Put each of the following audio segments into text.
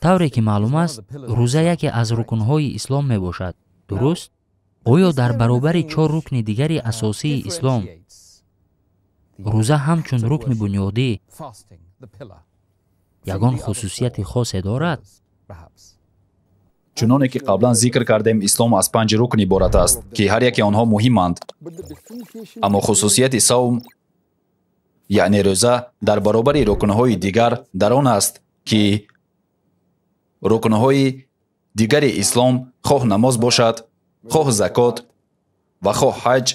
тавре ки маълум аст, рӯза яке аз рукнҳои ислом мебошад. дуруст? оё дар баробари 4 рукни дигари асосии ислом рӯза ҳамчун рукни бунёдӣ ягон хусусияти хосе дорад? чуноне ки қаблан зикр кардем, ислом аз 5 рукн иборат аст ки ҳар яке онҳо муҳиманд. аммо хусусияти савм яъне рӯза дар баробари рукнҳои дигар дар он аст ки рукнҳои дигари ислом хоҳ намоз бошад, хоҳ закот ва хоҳ ҳаҷ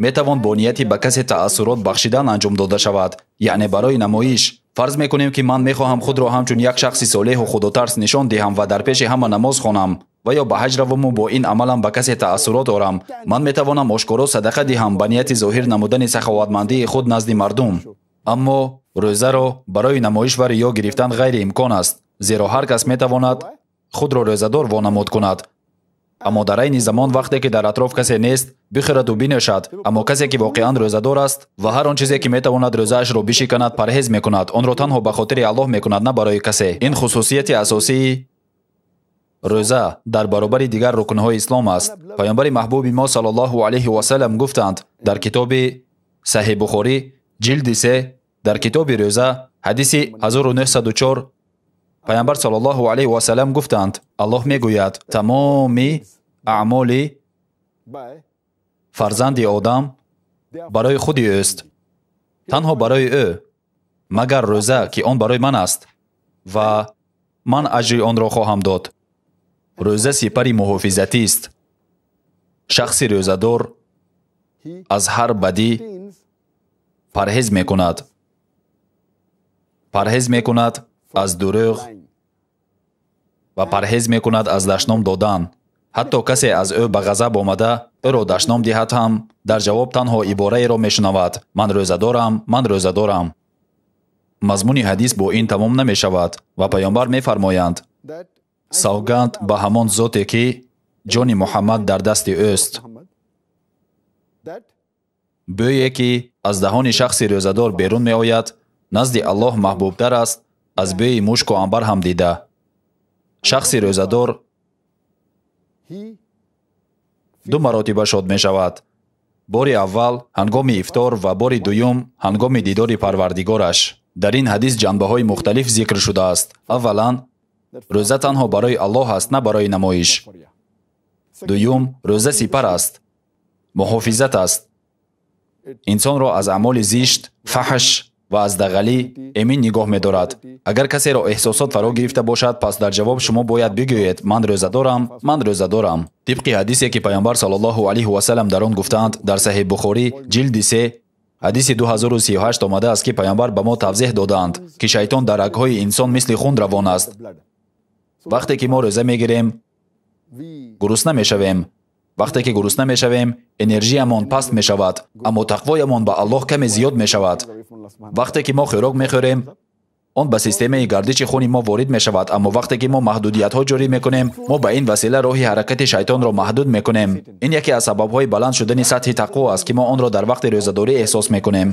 метавон бо нияти ба касе таассурот бахшидан анҷом дода шавад, яъне барои намоиш. фарз мекунем ки ман мехоҳам худро ҳамчун як шахси солеҳу худотарс нишон диҳам ва дар пеши ҳама намоз хонам ва ё ба ҳаҷ раваму бо ин амалам ба касе таассурот орам. ман метавонам ошкоро садақа диҳам ба нияти зоҳир намудани саховатмандии худ назди мардум. аммо рӯзаро барои намоиш ва риё гирифтан ғайриимкон аст, зеро ҳар кас метавонад худро рӯзадор вонамуд кунад. аммо дар айни замон вақте ки дар атроф касе нест, бихӯраду бинӯшад, аммо касе ки воқеан рӯзадор аст ва ҳар он чизе ки метавонад рӯзаашро бишиканад парҳез мекунад, онро танҳо ба хотири Аллоҳ мекунад, на барои касе. ин хусусияти асосии рӯза дар баробари дигар рукнҳои ислом аст. паёмбари маҳбуби мо саллаллоҳу алайҳи васалам гуфтанд дар китоби Саҳиҳ Бухорӣ ҷилди 3 дар китоби рӯза ҳадиси 1904 паёмбар саллаллоҳу алайҳи васалам гуфтанд: Аллоҳ мегӯяд, тамоми аъмоли фарзанди одам барои худи ӯст, танҳо барои ӯ, магар рӯза ки он барои ман аст ва ман аҷри онро хоҳам дод. рӯза сипари муҳофизатист. шахси рӯзадор аз ҳар бадӣ парҳез мекунад. парҳез мекунад аз дурӯғ ва парҳез мекунад аз дашном додан. ҳатто касе аз ӯ ба ғазаб омада ӯро дашном диҳад ҳам, дар ҷавоб танҳо ибораеро мешунавад: ман рӯзадорам, ман рӯзадорам. мазмуни ҳадис бо ин тамом намешавад ва паёмбар мефармоянд: савганд ба ҳамон зоте ки ҷони Муҳаммад дар дасти ӯст. бӯе ки аз даҳони шахси рӯзадор берун меояд, назди Аллоҳ маҳбубтар аст аз бӯи мушку амбар ҳам дида. шахси рӯзадор 2 маротиба шод мешавад. бори аввал ҳангоми ифтор ва бори дуюм ҳангоми дидори парвардигораш. дар ин ҳадис ҷанбаҳои мухталиф зикр шудааст. аввалан, рӯза танҳо барои Аллоҳ аст, на барои намоиш. дуюм, рӯза сипар аст, муҳофизат аст. инсонро аз аъмоли зишт, фаҳш ва аз дағалӣ эмин нигоҳ медорад. агар касеро эҳсосот фаро гирифта бошад, пас дар ҷавоб шумо бояд бигӯед: ман рӯзадорам, ман рӯзадорам. тибқи ҳадисе ки паёмбар саллаллоҳу алайҳи васалам дар он гуфтанд, дар Саҳиҳ Бухорӣ ҷилди 3 ҳадиси 2038 омада аст ки паёмбар ба мо тавзеҳ додаанд ки шайтон дар рагҳои инсон мисли хун равон аст. вақте ки мо рӯза мегирем, гурусна мешавем. вақте ки гурусна мешавем, энержиямон паст мешавад, аммо тақвоямон ба Аллоҳ каме зиёд мешавад. вақте ки мо хӯрок мехӯрем, он ба системаи гардиши хуни мо ворид мешавад, аммо вақте ки мо маҳдудиятҳо ҷорӣ мекунем, мо ба ин васила роҳи ҳаракати шайтонро маҳдуд мекунем. ин яке аз сабабҳои баланд шудани сатҳи тақво аст ки мо онро дар вақти рӯзадорӣ эҳсос мекунем.